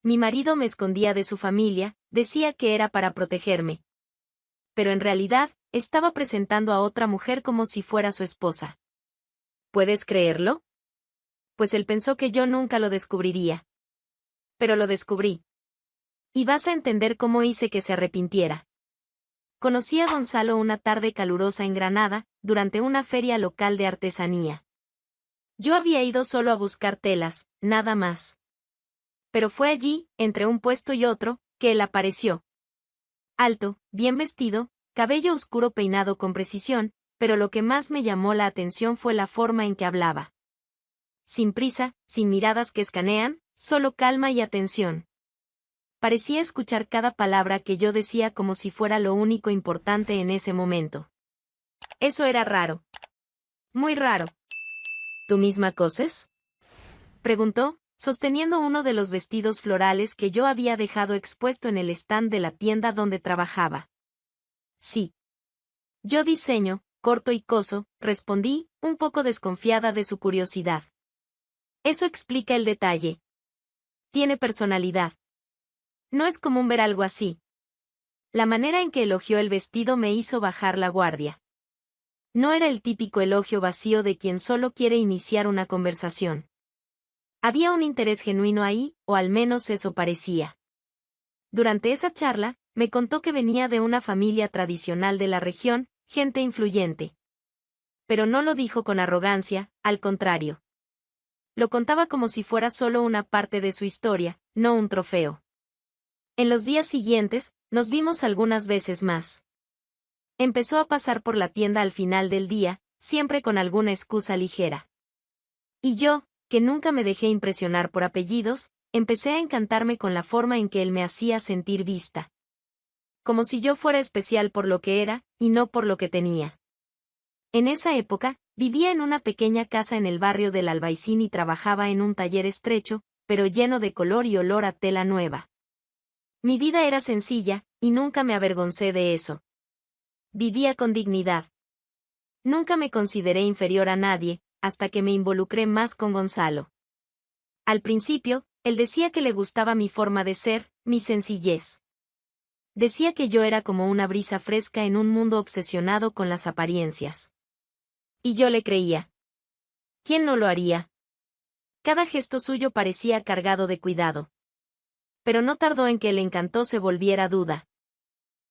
mi marido me escondía de su familia, decía que era para protegerme. Pero en realidad, estaba presentando a otra mujer como si fuera su esposa. ¿Puedes creerlo? Pues él pensó que yo nunca lo descubriría. Pero lo descubrí. Y vas a entender cómo hice que se arrepintiera. Conocí a Gonzalo una tarde calurosa en Granada, durante una feria local de artesanía. Yo había ido solo a buscar telas, nada más. Pero fue allí, entre un puesto y otro, que él apareció. Alto, bien vestido, cabello oscuro peinado con precisión, pero lo que más me llamó la atención fue la forma en que hablaba. Sin prisa, sin miradas que escanean, solo calma y atención. Parecía escuchar cada palabra que yo decía como si fuera lo único importante en ese momento. Eso era raro. Muy raro. ¿Tú misma coses? Preguntó, sosteniendo uno de los vestidos florales que yo había dejado expuesto en el stand de la tienda donde trabajaba. Sí. Yo diseño, corto y coso, respondí, un poco desconfiada de su curiosidad. Eso explica el detalle. Tiene personalidad. No es común ver algo así. La manera en que elogió el vestido me hizo bajar la guardia. No era el típico elogio vacío de quien solo quiere iniciar una conversación. Había un interés genuino ahí, o al menos eso parecía. Durante esa charla, me contó que venía de una familia tradicional de la región, gente influyente. Pero no lo dijo con arrogancia, al contrario. Lo contaba como si fuera solo una parte de su historia, no un trofeo. En los días siguientes, nos vimos algunas veces más. Empezó a pasar por la tienda al final del día, siempre con alguna excusa ligera. Y yo, que nunca me dejé impresionar por apellidos, empecé a encantarme con la forma en que él me hacía sentir vista. Como si yo fuera especial por lo que era, y no por lo que tenía. En esa época, vivía en una pequeña casa en el barrio del Albaicín y trabajaba en un taller estrecho, pero lleno de color y olor a tela nueva. Mi vida era sencilla, y nunca me avergoncé de eso. Vivía con dignidad. Nunca me consideré inferior a nadie, hasta que me involucré más con Gonzalo. Al principio, él decía que le gustaba mi forma de ser, mi sencillez. Decía que yo era como una brisa fresca en un mundo obsesionado con las apariencias. Y yo le creía. ¿Quién no lo haría? Cada gesto suyo parecía cargado de cuidado. Pero no tardó en que el encanto se volviera duda.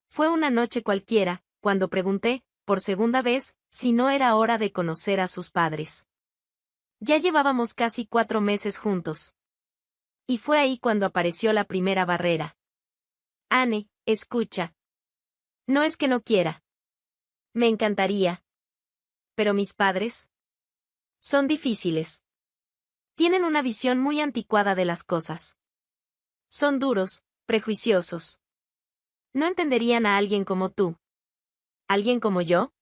Fue una noche cualquiera, cuando pregunté, por segunda vez, si no era hora de conocer a sus padres. Ya llevábamos casi 4 meses juntos. Y fue ahí cuando apareció la primera barrera. Anne, escucha. No es que no quiera. Me encantaría. Pero mis padres son difíciles. Tienen una visión muy anticuada de las cosas. Son duros, prejuiciosos. No entenderían a alguien como tú. ¿Alguien como yo?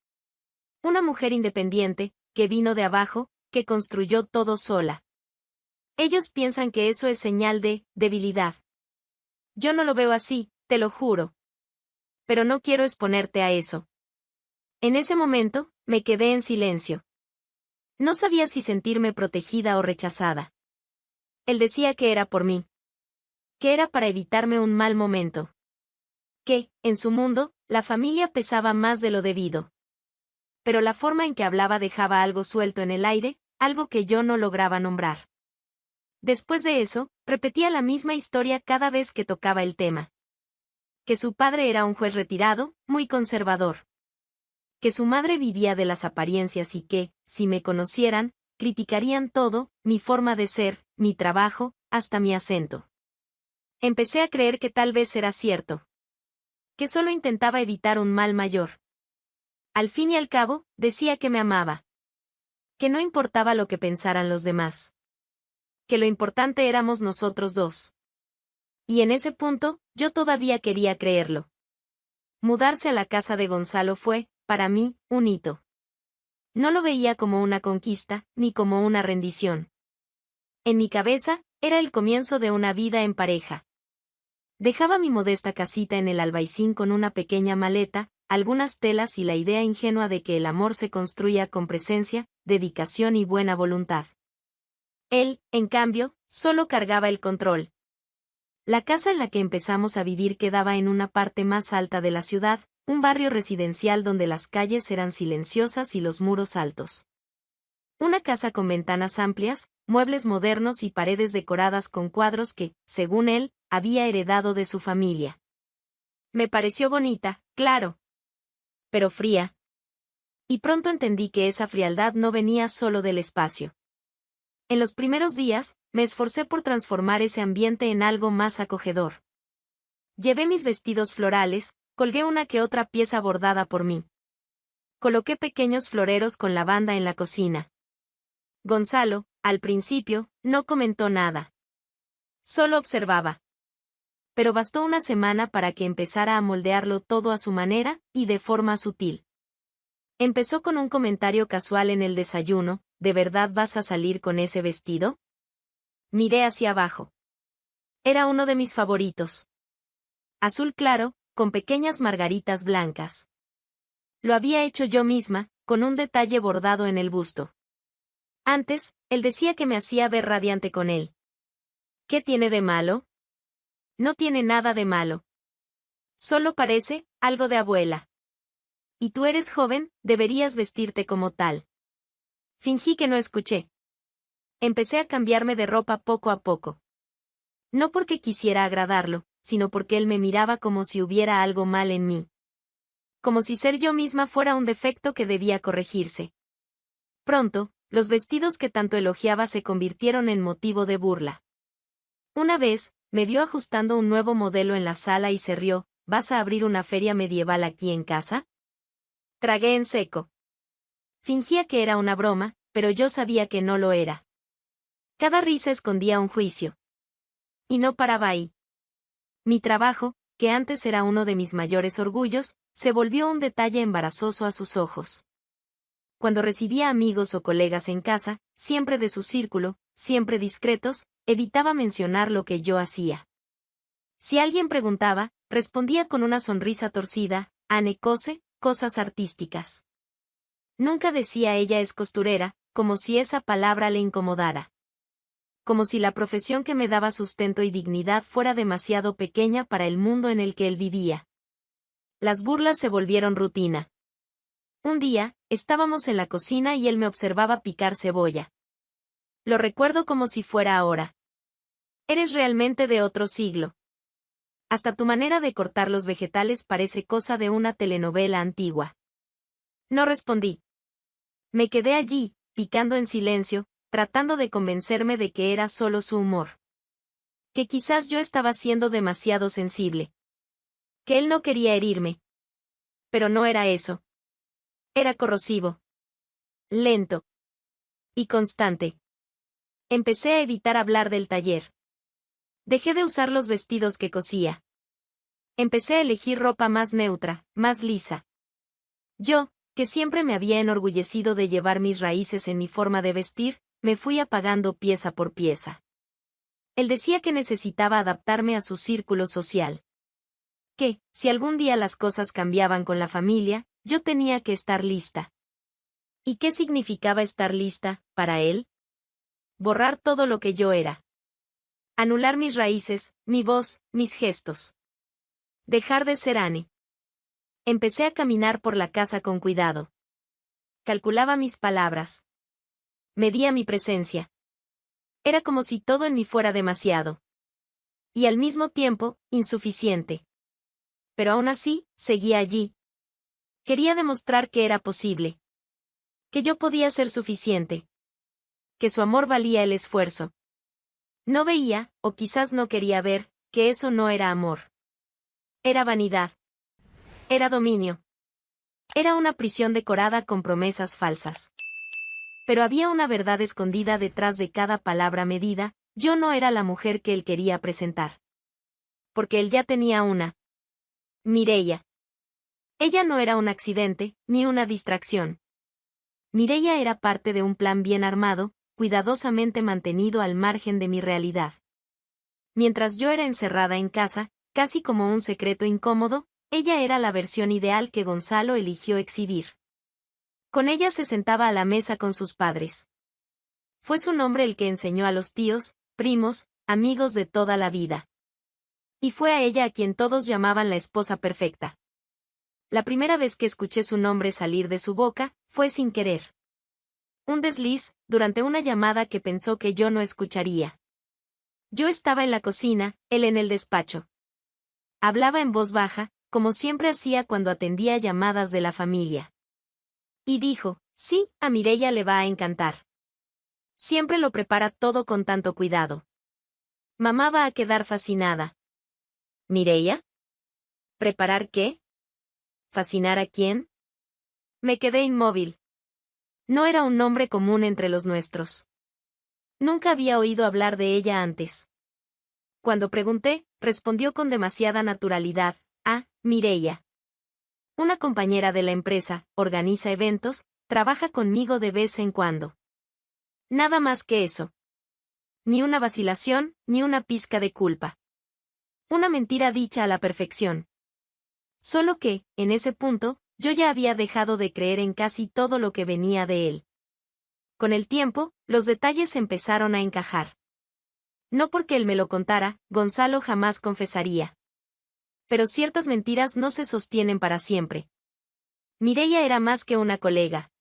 Una mujer independiente, que vino de abajo, que construyó todo sola. Ellos piensan que eso es señal de debilidad. Yo no lo veo así, te lo juro. Pero no quiero exponerte a eso. En ese momento, me quedé en silencio. No sabía si sentirme protegida o rechazada. Él decía que era por mí. Que era para evitarme un mal momento. Que, en su mundo, la familia pesaba más de lo debido. Pero la forma en que hablaba dejaba algo suelto en el aire, algo que yo no lograba nombrar. Después de eso, repetía la misma historia cada vez que tocaba el tema. Que su padre era un juez retirado, muy conservador. Que su madre vivía de las apariencias y que, si me conocieran, criticarían todo, mi forma de ser, mi trabajo, hasta mi acento. Empecé a creer que tal vez era cierto. Que solo intentaba evitar un mal mayor. Al fin y al cabo, decía que me amaba. Que no importaba lo que pensaran los demás. Que lo importante éramos nosotros dos. Y en ese punto, yo todavía quería creerlo. Mudarse a la casa de Gonzalo fue, para mí, un hito. No lo veía como una conquista, ni como una rendición. En mi cabeza, era el comienzo de una vida en pareja. Dejaba mi modesta casita en el Albaicín con una pequeña maleta, algunas telas y la idea ingenua de que el amor se construía con presencia, dedicación y buena voluntad. Él, en cambio, solo cargaba el control. La casa en la que empezamos a vivir quedaba en una parte más alta de la ciudad, un barrio residencial donde las calles eran silenciosas y los muros altos. Una casa con ventanas amplias, muebles modernos y paredes decoradas con cuadros que, según él, había heredado de su familia. Me pareció bonita, claro, pero fría. Y pronto entendí que esa frialdad no venía solo del espacio. En los primeros días, me esforcé por transformar ese ambiente en algo más acogedor. Llevé mis vestidos florales, colgué una que otra pieza bordada por mí. Coloqué pequeños floreros con lavanda en la cocina. Gonzalo, al principio, no comentó nada. Solo observaba. Pero bastó una semana para que empezara a moldearlo todo a su manera, y de forma sutil. Empezó con un comentario casual en el desayuno: ¿de verdad vas a salir con ese vestido? Miré hacia abajo. Era uno de mis favoritos. Azul claro, con pequeñas margaritas blancas. Lo había hecho yo misma, con un detalle bordado en el busto. Antes, él decía que me hacía ver radiante con él. ¿Qué tiene de malo? No tiene nada de malo. Solo parece algo de abuela. Y tú eres joven, deberías vestirte como tal. Fingí que no escuché. Empecé a cambiarme de ropa poco a poco. No porque quisiera agradarlo, sino porque él me miraba como si hubiera algo mal en mí. Como si ser yo misma fuera un defecto que debía corregirse. Pronto, los vestidos que tanto elogiaba se convirtieron en motivo de burla. Una vez, me vio ajustando un nuevo modelo en la sala y se rió: ¿vas a abrir una feria medieval aquí en casa? Tragué en seco. Fingía que era una broma, pero yo sabía que no lo era. Cada risa escondía un juicio. Y no paraba ahí. Mi trabajo, que antes era uno de mis mayores orgullos, se volvió un detalle embarazoso a sus ojos. Cuando recibía amigos o colegas en casa, siempre de su círculo, siempre discretos, evitaba mencionar lo que yo hacía. Si alguien preguntaba, respondía con una sonrisa torcida: Anne cose cosas artísticas. Nunca decía ella es costurera, como si esa palabra le incomodara. Como si la profesión que me daba sustento y dignidad fuera demasiado pequeña para el mundo en el que él vivía. Las burlas se volvieron rutina. Un día, estábamos en la cocina y él me observaba picar cebolla. Lo recuerdo como si fuera ahora. Eres realmente de otro siglo. Hasta tu manera de cortar los vegetales parece cosa de una telenovela antigua. No respondí. Me quedé allí, picando en silencio, tratando de convencerme de que era solo su humor. Que quizás yo estaba siendo demasiado sensible. Que él no quería herirme. Pero no era eso. Era corrosivo. Lento. Y constante. Empecé a evitar hablar del taller. Dejé de usar los vestidos que cosía. Empecé a elegir ropa más neutra, más lisa. Yo, que siempre me había enorgullecido de llevar mis raíces en mi forma de vestir, me fui apagando pieza por pieza. Él decía que necesitaba adaptarme a su círculo social. Que, si algún día las cosas cambiaban con la familia, yo tenía que estar lista. ¿Y qué significaba estar lista, para él? Borrar todo lo que yo era. Anular mis raíces, mi voz, mis gestos. Dejar de ser Anne. Empecé a caminar por la casa con cuidado. Calculaba mis palabras. Medía mi presencia. Era como si todo en mí fuera demasiado. Y al mismo tiempo, insuficiente. Pero aún así, seguía allí. Quería demostrar que era posible. Que yo podía ser suficiente. Que su amor valía el esfuerzo. No veía, o quizás no quería ver, que eso no era amor. Era vanidad. Era dominio. Era una prisión decorada con promesas falsas. Pero había una verdad escondida detrás de cada palabra medida: yo no era la mujer que él quería presentar. Porque él ya tenía una. Mireia. Ella no era un accidente, ni una distracción. Mireia era parte de un plan bien armado, cuidadosamente mantenido al margen de mi realidad. Mientras yo era encerrada en casa, casi como un secreto incómodo, ella era la versión ideal que Gonzalo eligió exhibir. Con ella se sentaba a la mesa con sus padres. Fue su nombre el que enseñó a los tíos, primos, amigos de toda la vida. Y fue a ella a quien todos llamaban la esposa perfecta. La primera vez que escuché su nombre salir de su boca, fue sin querer. Un desliz, durante una llamada que pensó que yo no escucharía. Yo estaba en la cocina, él en el despacho. Hablaba en voz baja, como siempre hacía cuando atendía llamadas de la familia. Y dijo, sí, a Mireia le va a encantar. Siempre lo prepara todo con tanto cuidado. Mamá va a quedar fascinada. ¿Mireia? ¿Preparar qué? ¿Fascinar a quién? Me quedé inmóvil. No era un nombre común entre los nuestros. Nunca había oído hablar de ella antes. Cuando pregunté, respondió con demasiada naturalidad, Mireia. Una compañera de la empresa, organiza eventos, trabaja conmigo de vez en cuando. Nada más que eso. Ni una vacilación, ni una pizca de culpa. Una mentira dicha a la perfección. Solo que, en ese punto, yo ya había dejado de creer en casi todo lo que venía de él. Con el tiempo, los detalles empezaron a encajar. No porque él me lo contara, Gonzalo jamás confesaría. Pero ciertas mentiras no se sostienen para siempre. Mireia era más que una colega.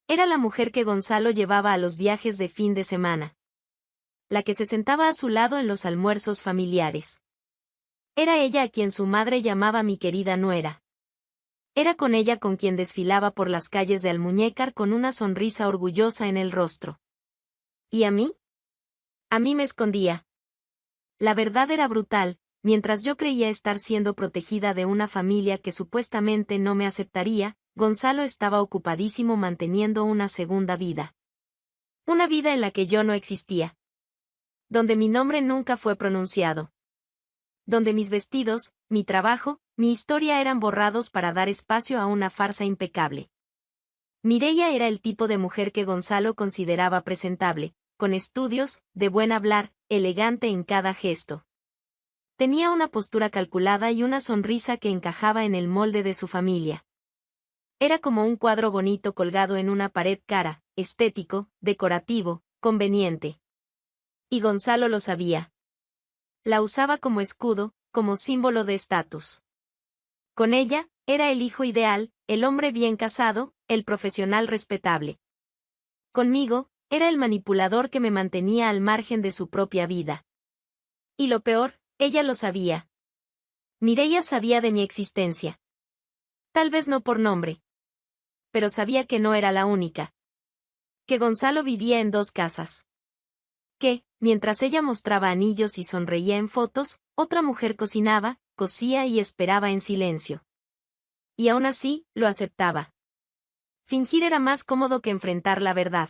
Era la mujer que Gonzalo llevaba a los viajes de fin de semana. La que se sentaba a su lado en los almuerzos familiares. Era ella a quien su madre llamaba mi querida nuera. Era con ella con quien desfilaba por las calles de Almuñécar con una sonrisa orgullosa en el rostro. ¿Y a mí? A mí me escondía. La verdad era brutal, mientras yo creía estar siendo protegida de una familia que supuestamente no me aceptaría, Gonzalo estaba ocupadísimo manteniendo una segunda vida. Una vida en la que yo no existía. Donde mi nombre nunca fue pronunciado. Donde mis vestidos, mi trabajo, mi historia eran borrados para dar espacio a una farsa impecable. Mireia era el tipo de mujer que Gonzalo consideraba presentable, con estudios, de buen hablar, elegante en cada gesto. Tenía una postura calculada y una sonrisa que encajaba en el molde de su familia. Era como un cuadro bonito colgado en una pared cara, estético, decorativo, conveniente. Y Gonzalo lo sabía. La usaba como escudo, como símbolo de estatus. Con ella, era el hijo ideal, el hombre bien casado, el profesional respetable. Conmigo, era el manipulador que me mantenía al margen de su propia vida. Y lo peor, ella lo sabía. Mireia sabía de mi existencia. Tal vez no por nombre. Pero sabía que no era la única. Que Gonzalo vivía en 2 casas. Que, mientras ella mostraba anillos y sonreía en fotos, otra mujer cocinaba, cosía y esperaba en silencio. Y aún así, lo aceptaba. Fingir era más cómodo que enfrentar la verdad.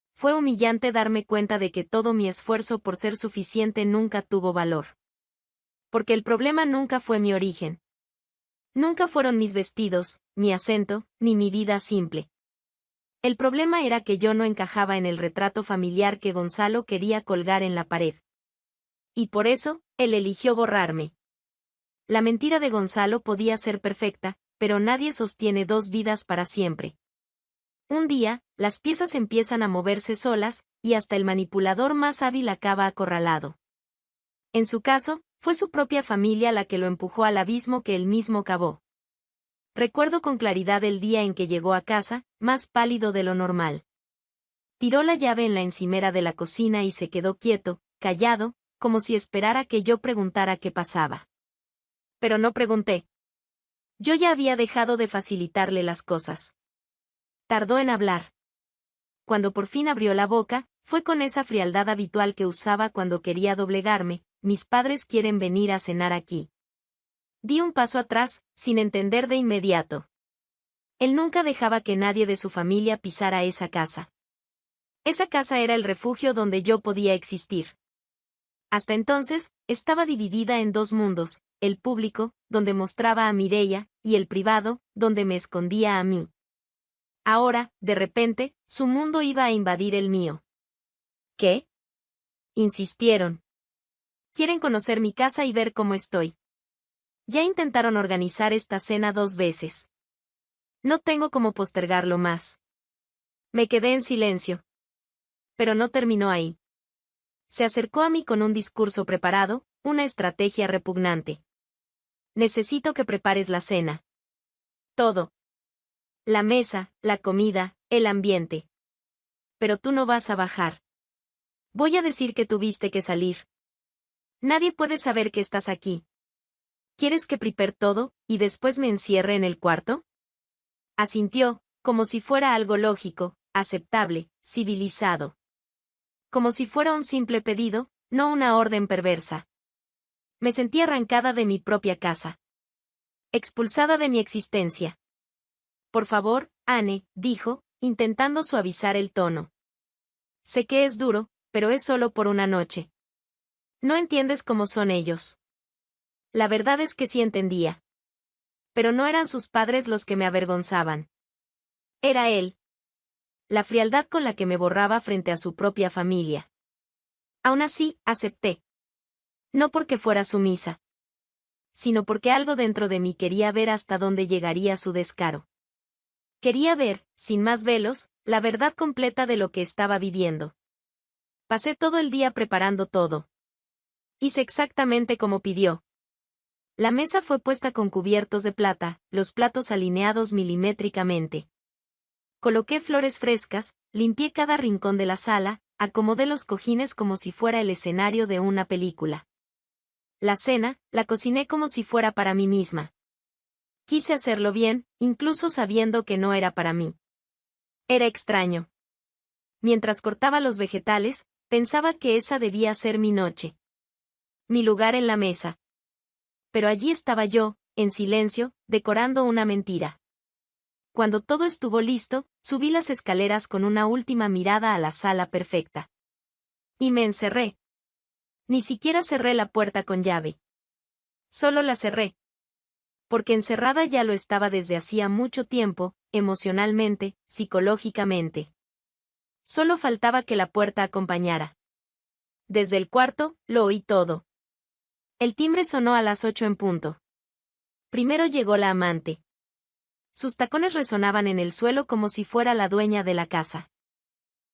Fue humillante darme cuenta de que todo mi esfuerzo por ser suficiente nunca tuvo valor. Porque el problema nunca fue mi origen. Nunca fueron mis vestidos, mi acento, ni mi vida simple. El problema era que yo no encajaba en el retrato familiar que Gonzalo quería colgar en la pared. Y por eso, él eligió borrarme. La mentira de Gonzalo podía ser perfecta, pero nadie sostiene 2 vidas para siempre. Un día, las piezas empiezan a moverse solas, y hasta el manipulador más hábil acaba acorralado. En su caso, fue su propia familia la que lo empujó al abismo que él mismo cavó. Recuerdo con claridad el día en que llegó a casa, más pálido de lo normal. Tiró la llave en la encimera de la cocina y se quedó quieto, callado, como si esperara que yo preguntara qué pasaba. Pero no pregunté. Yo ya había dejado de facilitarle las cosas. Tardó en hablar. Cuando por fin abrió la boca, fue con esa frialdad habitual que usaba cuando quería doblegarme: mis padres quieren venir a cenar aquí. Di un paso atrás, sin entender de inmediato. Él nunca dejaba que nadie de su familia pisara esa casa. Esa casa era el refugio donde yo podía existir. Hasta entonces, estaba dividida en 2 mundos, el público, donde mostraba a Mireia, y el privado, donde me escondía a mí. Ahora, de repente, su mundo iba a invadir el mío. ¿Qué? Insistieron. Quieren conocer mi casa y ver cómo estoy. Ya intentaron organizar esta cena 2 veces. No tengo cómo postergarlo más. Me quedé en silencio. Pero no terminó ahí. Se acercó a mí con un discurso preparado, una estrategia repugnante. Necesito que prepares la cena. Todo. La mesa, la comida, el ambiente. Pero tú no vas a bajar. Voy a decir que tuviste que salir. Nadie puede saber que estás aquí. ¿Quieres que prepare todo, y después me encierre en el cuarto? Asintió, como si fuera algo lógico, aceptable, civilizado. Como si fuera un simple pedido, no una orden perversa. Me sentí arrancada de mi propia casa. Expulsada de mi existencia. Por favor, Anne, dijo, intentando suavizar el tono. Sé que es duro, pero es solo por una noche. No entiendes cómo son ellos. La verdad es que sí entendía. Pero no eran sus padres los que me avergonzaban. Era él. La frialdad con la que me borraba frente a su propia familia. Aún así, acepté. No porque fuera sumisa, sino porque algo dentro de mí quería ver hasta dónde llegaría su descaro. Quería ver, sin más velos, la verdad completa de lo que estaba viviendo. Pasé todo el día preparando todo. Hice exactamente como pidió. La mesa fue puesta con cubiertos de plata, los platos alineados milimétricamente. Coloqué flores frescas, limpié cada rincón de la sala, acomodé los cojines como si fuera el escenario de una película. La cena, la cociné como si fuera para mí misma. Quise hacerlo bien, incluso sabiendo que no era para mí. Era extraño. Mientras cortaba los vegetales, pensaba que esa debía ser mi noche. Mi lugar en la mesa. Pero allí estaba yo, en silencio, decorando una mentira. Cuando todo estuvo listo, subí las escaleras con una última mirada a la sala perfecta. Y me encerré. Ni siquiera cerré la puerta con llave. Solo la cerré. Porque encerrada ya lo estaba desde hacía mucho tiempo, emocionalmente, psicológicamente. Solo faltaba que la puerta acompañara. Desde el cuarto, lo oí todo. El timbre sonó a las 8 en punto. Primero llegó la amante. Sus tacones resonaban en el suelo como si fuera la dueña de la casa.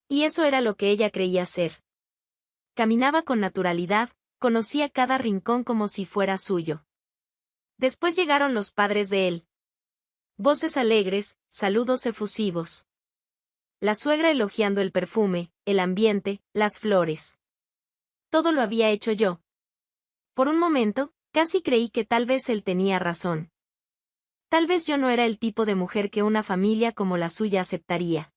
Y eso era lo que ella creía ser. Caminaba con naturalidad, conocía cada rincón como si fuera suyo. Después llegaron los padres de él. Voces alegres, saludos efusivos. La suegra elogiando el perfume, el ambiente, las flores. Todo lo había hecho yo. Por un momento, casi creí que tal vez él tenía razón. Tal vez yo no era el tipo de mujer que una familia como la suya aceptaría.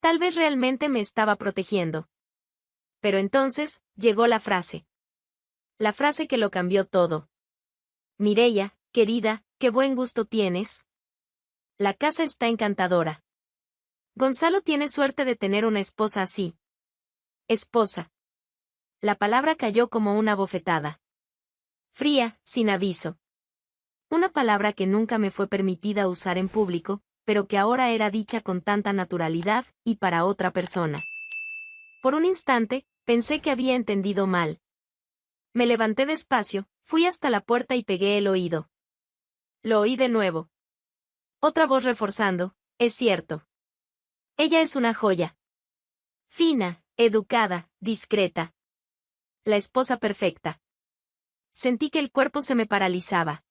Tal vez realmente me estaba protegiendo. Pero entonces, llegó la frase. La frase que lo cambió todo. Mireia, querida, qué buen gusto tienes. La casa está encantadora. Gonzalo tiene suerte de tener una esposa así. Esposa. La palabra cayó como una bofetada. Fría, sin aviso. Una palabra que nunca me fue permitida usar en público, pero que ahora era dicha con tanta naturalidad, y para otra persona. Por un instante, pensé que había entendido mal. Me levanté despacio, fui hasta la puerta y pegué el oído. Lo oí de nuevo. Otra voz reforzando, es cierto. Ella es una joya. Fina, educada, discreta. La esposa perfecta. Sentí que el cuerpo se me paralizaba.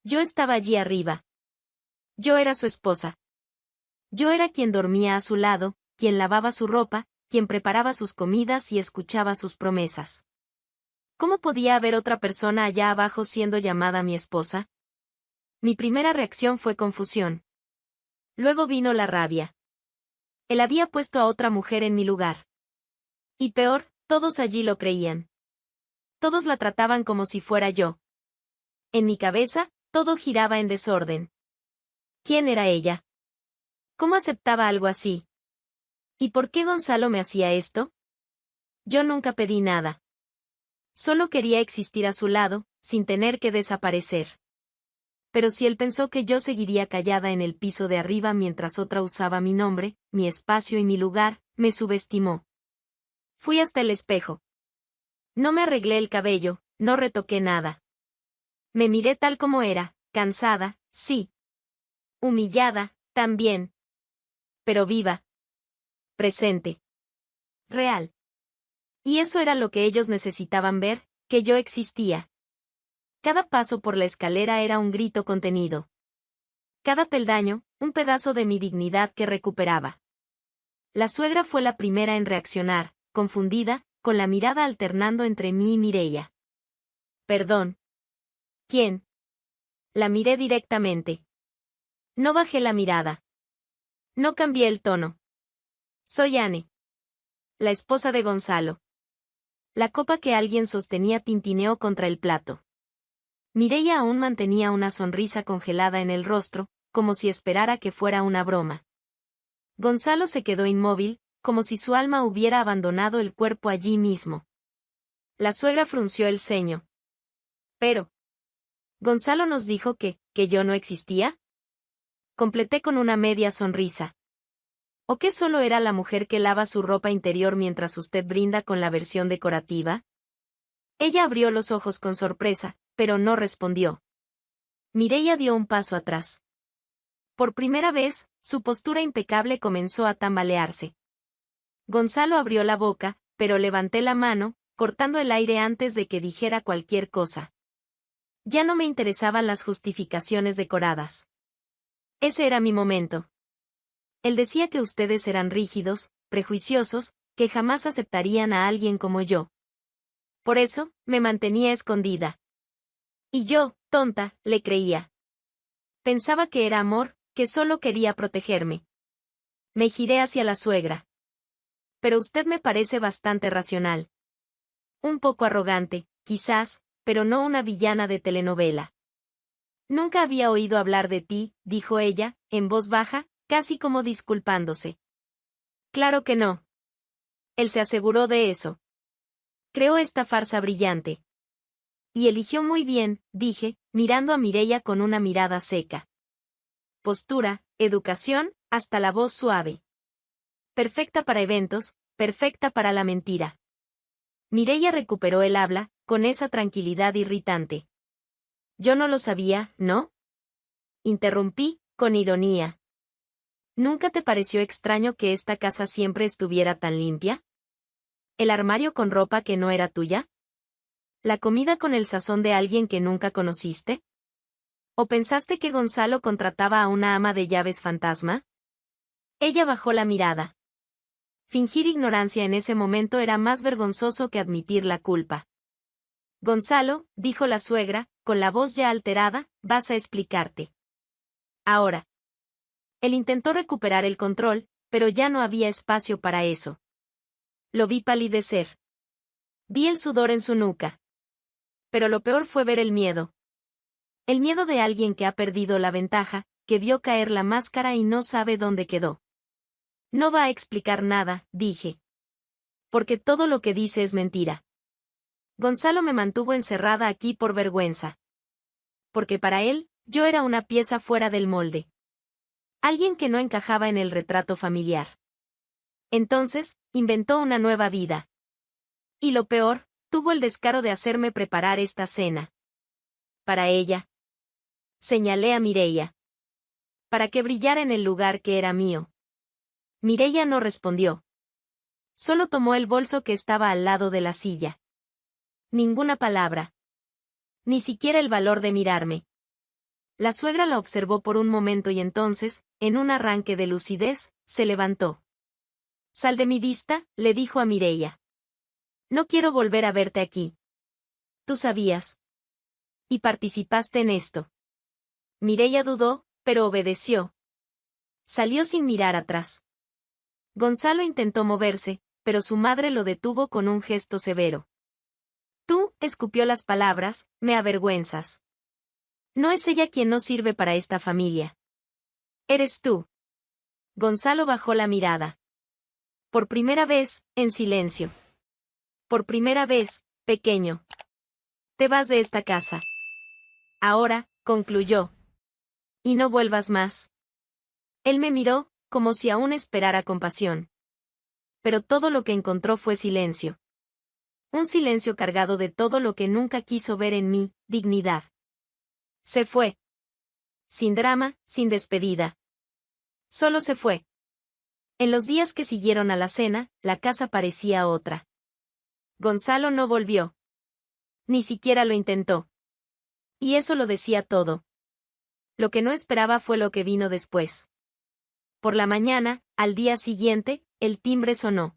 Yo estaba allí arriba. Yo era su esposa. Yo era quien dormía a su lado, quien lavaba su ropa, quien preparaba sus comidas y escuchaba sus promesas. ¿Cómo podía haber otra persona allá abajo siendo llamada mi esposa? Mi primera reacción fue confusión. Luego vino la rabia. Él había puesto a otra mujer en mi lugar. Y peor, todos allí lo creían. Todos la trataban como si fuera yo. En mi cabeza, todo giraba en desorden. ¿Quién era ella? ¿Cómo aceptaba algo así? ¿Y por qué Gonzalo me hacía esto? Yo nunca pedí nada. Solo quería existir a su lado, sin tener que desaparecer. Pero si él pensó que yo seguiría callada en el piso de arriba mientras otra usaba mi nombre, mi espacio y mi lugar, me subestimó. Fui hasta el espejo. No me arreglé el cabello, no retoqué nada. Me miré tal como era, cansada, sí. Humillada, también. Pero viva. Presente. Real. Y eso era lo que ellos necesitaban ver, que yo existía. Cada paso por la escalera era un grito contenido. Cada peldaño, un pedazo de mi dignidad que recuperaba. La suegra fue la primera en reaccionar, confundida, con la mirada alternando entre mí y Mireia. Perdón. ¿Quién? La miré directamente. No bajé la mirada. No cambié el tono. Soy Anne. La esposa de Gonzalo. La copa que alguien sostenía tintineó contra el plato. Mireia aún mantenía una sonrisa congelada en el rostro, como si esperara que fuera una broma. Gonzalo se quedó inmóvil, como si su alma hubiera abandonado el cuerpo allí mismo. La suegra frunció el ceño. Pero, ¿Gonzalo nos dijo que yo no existía? Completé con una media sonrisa. ¿O que solo era la mujer que lava su ropa interior mientras usted brinda con la versión decorativa? Ella abrió los ojos con sorpresa, pero no respondió. Mireia dio un paso atrás. Por primera vez, su postura impecable comenzó a tambalearse. Gonzalo abrió la boca, pero levanté la mano, cortando el aire antes de que dijera cualquier cosa. Ya no me interesaban las justificaciones decoradas. Ese era mi momento. Él decía que ustedes eran rígidos, prejuiciosos, que jamás aceptarían a alguien como yo. Por eso, me mantenía escondida. Y yo, tonta, le creía. Pensaba que era amor, que solo quería protegerme. Me giré hacia la suegra. Pero usted me parece bastante racional. Un poco arrogante, quizás, pero no una villana de telenovela. Nunca había oído hablar de ti, dijo ella, en voz baja, casi como disculpándose. Claro que no. Él se aseguró de eso. Creó esta farsa brillante. Y eligió muy bien, dije, mirando a Mireia con una mirada seca. Postura, educación, hasta la voz suave. Perfecta para eventos, perfecta para la mentira. Mireia recuperó el habla, con esa tranquilidad irritante. Yo no lo sabía, ¿no? Interrumpí, con ironía. ¿Nunca te pareció extraño que esta casa siempre estuviera tan limpia? ¿El armario con ropa que no era tuya? ¿La comida con el sazón de alguien que nunca conociste? ¿O pensaste que Gonzalo contrataba a una ama de llaves fantasma? Ella bajó la mirada. Fingir ignorancia en ese momento era más vergonzoso que admitir la culpa. Gonzalo, dijo la suegra, con la voz ya alterada, vas a explicarte. Ahora. Él intentó recuperar el control, pero ya no había espacio para eso. Lo vi palidecer. Vi el sudor en su nuca. Pero lo peor fue ver el miedo. El miedo de alguien que ha perdido la ventaja, que vio caer la máscara y no sabe dónde quedó. No va a explicar nada, dije. Porque todo lo que dice es mentira. Gonzalo me mantuvo encerrada aquí por vergüenza. Porque para él, yo era una pieza fuera del molde. Alguien que no encajaba en el retrato familiar. Entonces, inventó una nueva vida. Y lo peor, tuvo el descaro de hacerme preparar esta cena. Para ella. Señalé a Mireia. Para que brillara en el lugar que era mío. Mireia no respondió. Solo tomó el bolso que estaba al lado de la silla. Ninguna palabra. Ni siquiera el valor de mirarme. La suegra la observó por un momento y entonces, en un arranque de lucidez, se levantó. Sal de mi vista, le dijo a Mireia. No quiero volver a verte aquí. Tú sabías. Y participaste en esto. Mireia dudó, pero obedeció. Salió sin mirar atrás. Gonzalo intentó moverse, pero su madre lo detuvo con un gesto severo. Tú, escupió las palabras, me avergüenzas. No es ella quien no sirve para esta familia. Eres tú. Gonzalo bajó la mirada. Por primera vez, en silencio. Por primera vez, pequeño. Te vas de esta casa. Ahora, concluyó. Y no vuelvas más. Él me miró, como si aún esperara compasión. Pero todo lo que encontró fue silencio. Un silencio cargado de todo lo que nunca quiso ver en mí, dignidad. Se fue. Sin drama, sin despedida. Solo se fue. En los días que siguieron a la cena, la casa parecía otra. Gonzalo no volvió. Ni siquiera lo intentó. Y eso lo decía todo. Lo que no esperaba fue lo que vino después. Por la mañana, al día siguiente, el timbre sonó.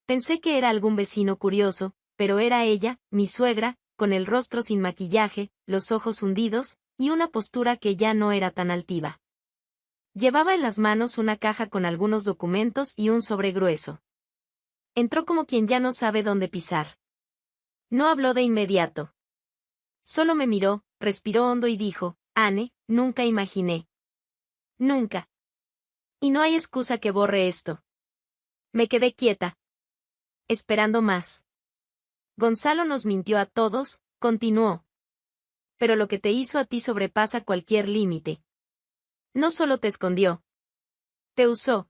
Pensé que era algún vecino curioso, pero era ella, mi suegra, con el rostro sin maquillaje, los ojos hundidos, y una postura que ya no era tan altiva. Llevaba en las manos una caja con algunos documentos y un sobre grueso. Entró como quien ya no sabe dónde pisar. No habló de inmediato. Solo me miró, respiró hondo y dijo, Anne, nunca imaginé. Nunca. Y no hay excusa que borre esto. Me quedé quieta. Esperando más. Gonzalo nos mintió a todos, continuó. Pero lo que te hizo a ti sobrepasa cualquier límite. No solo te escondió. Te usó.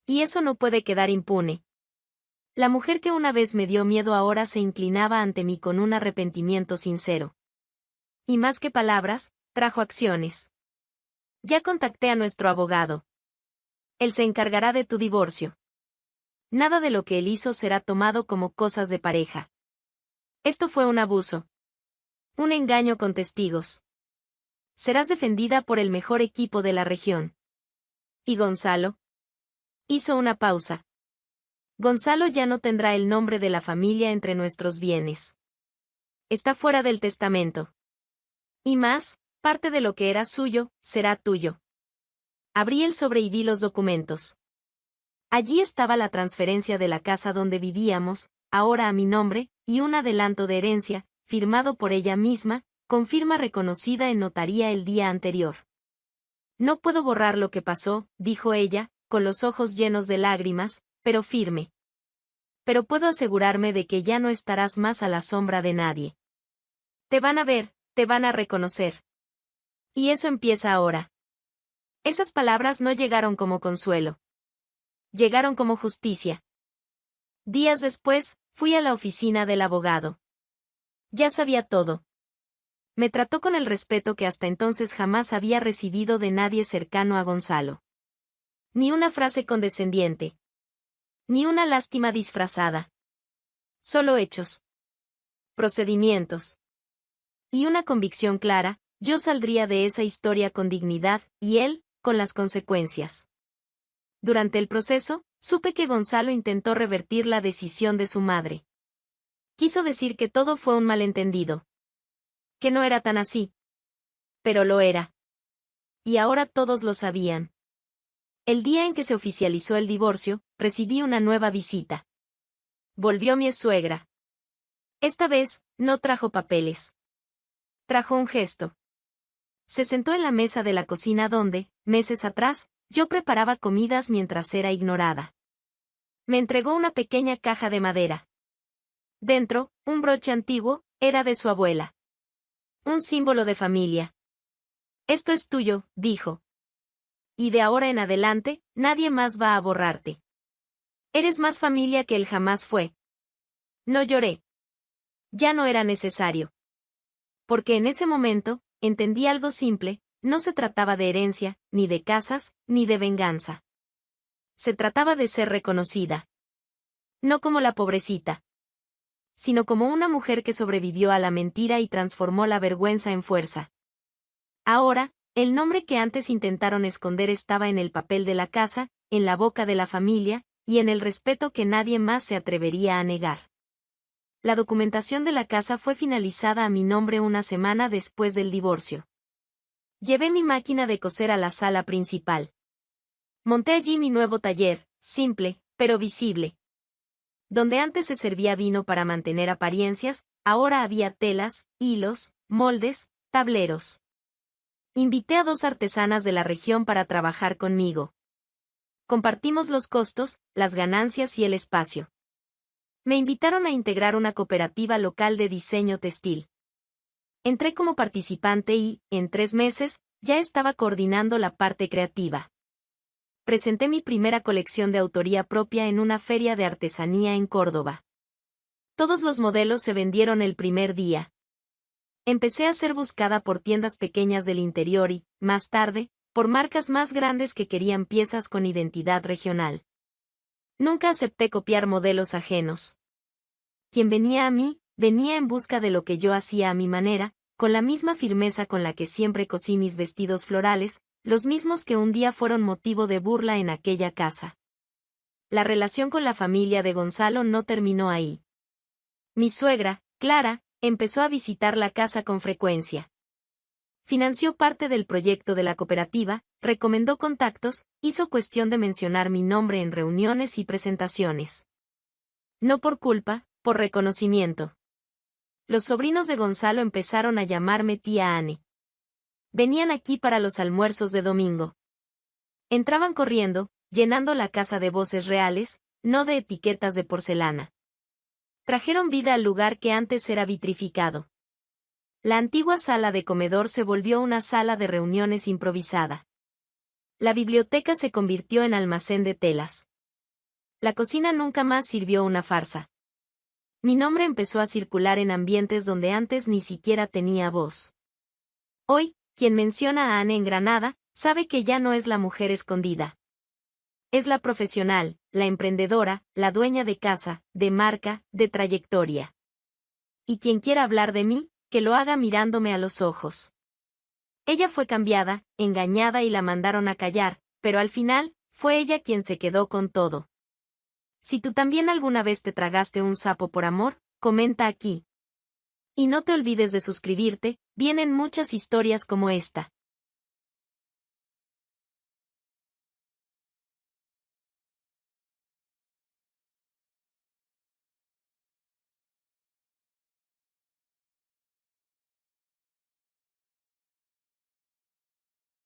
Y eso no puede quedar impune. La mujer que una vez me dio miedo ahora se inclinaba ante mí con un arrepentimiento sincero. Y más que palabras, trajo acciones. Ya contacté a nuestro abogado. Él se encargará de tu divorcio. Nada de lo que él hizo será tomado como cosas de pareja. Esto fue un abuso. Un engaño con testigos. Serás defendida por el mejor equipo de la región. ¿Y Gonzalo? Hizo una pausa. Gonzalo ya no tendrá el nombre de la familia entre nuestros bienes. Está fuera del testamento. Y más, parte de lo que era suyo, será tuyo. Abrí el sobre y vi los documentos. Allí estaba la transferencia de la casa donde vivíamos, ahora a mi nombre, y un adelanto de herencia, firmado por ella misma, con firma reconocida en notaría el día anterior. No puedo borrar lo que pasó, dijo ella, con los ojos llenos de lágrimas, pero firme. Pero puedo asegurarme de que ya no estarás más a la sombra de nadie. Te van a ver, te van a reconocer. Y eso empieza ahora. Esas palabras no llegaron como consuelo. Llegaron como justicia. Días después, fui a la oficina del abogado. Ya sabía todo. Me trató con el respeto que hasta entonces jamás había recibido de nadie cercano a Gonzalo. Ni una frase condescendiente. Ni una lástima disfrazada. Solo hechos. Procedimientos. Y una convicción clara, yo saldría de esa historia con dignidad, y él, con las consecuencias. Durante el proceso, supe que Gonzalo intentó revertir la decisión de su madre. Quiso decir que todo fue un malentendido. Que no era tan así. Pero lo era. Y ahora todos lo sabían. El día en que se oficializó el divorcio, recibí una nueva visita. Volvió mi suegra. Esta vez, no trajo papeles. Trajo un gesto. Se sentó en la mesa de la cocina donde, meses atrás, yo preparaba comidas mientras era ignorada. Me entregó una pequeña caja de madera. Dentro, un broche antiguo, era de su abuela. Un símbolo de familia. Esto es tuyo, dijo. Y de ahora en adelante, nadie más va a borrarte. Eres más familia que él jamás fue. No lloré. Ya no era necesario. Porque en ese momento, entendí algo simple, no se trataba de herencia, ni de casas, ni de venganza. Se trataba de ser reconocida. No como la pobrecita, sino como una mujer que sobrevivió a la mentira y transformó la vergüenza en fuerza. Ahora, el nombre que antes intentaron esconder estaba en el papel de la casa, en la boca de la familia, y en el respeto que nadie más se atrevería a negar. La documentación de la casa fue finalizada a mi nombre una semana después del divorcio. Llevé mi máquina de coser a la sala principal. Monté allí mi nuevo taller, simple, pero visible. Donde antes se servía vino para mantener apariencias, ahora había telas, hilos, moldes, tableros. Invité a 2 artesanas de la región para trabajar conmigo. Compartimos los costos, las ganancias y el espacio. Me invitaron a integrar una cooperativa local de diseño textil. Entré como participante y, en 3 meses, ya estaba coordinando la parte creativa. Presenté mi primera colección de autoría propia en una feria de artesanía en Córdoba. Todos los modelos se vendieron el primer día. Empecé a ser buscada por tiendas pequeñas del interior y, más tarde, por marcas más grandes que querían piezas con identidad regional. Nunca acepté copiar modelos ajenos. Quien venía a mí, venía en busca de lo que yo hacía a mi manera, con la misma firmeza con la que siempre cosí mis vestidos florales, los mismos que un día fueron motivo de burla en aquella casa. La relación con la familia de Gonzalo no terminó ahí. Mi suegra, Clara, empezó a visitar la casa con frecuencia. Financió parte del proyecto de la cooperativa, recomendó contactos, hizo cuestión de mencionar mi nombre en reuniones y presentaciones. No por culpa, por reconocimiento. Los sobrinos de Gonzalo empezaron a llamarme tía Anne. Venían aquí para los almuerzos de domingo. Entraban corriendo, llenando la casa de voces reales, no de etiquetas de porcelana. Trajeron vida al lugar que antes era vitrificado. La antigua sala de comedor se volvió una sala de reuniones improvisada. La biblioteca se convirtió en almacén de telas. La cocina nunca más sirvió una farsa. Mi nombre empezó a circular en ambientes donde antes ni siquiera tenía voz. Hoy, quien menciona a Anne en Granada, sabe que ya no es la mujer escondida. Es la profesional, la emprendedora, la dueña de casa, de marca, de trayectoria. Y quien quiera hablar de mí, que lo haga mirándome a los ojos. Ella fue cambiada, engañada y la mandaron a callar, pero al final, fue ella quien se quedó con todo. Si tú también alguna vez te tragaste un sapo por amor, comenta aquí. Y no te olvides de suscribirte, vienen muchas historias como esta.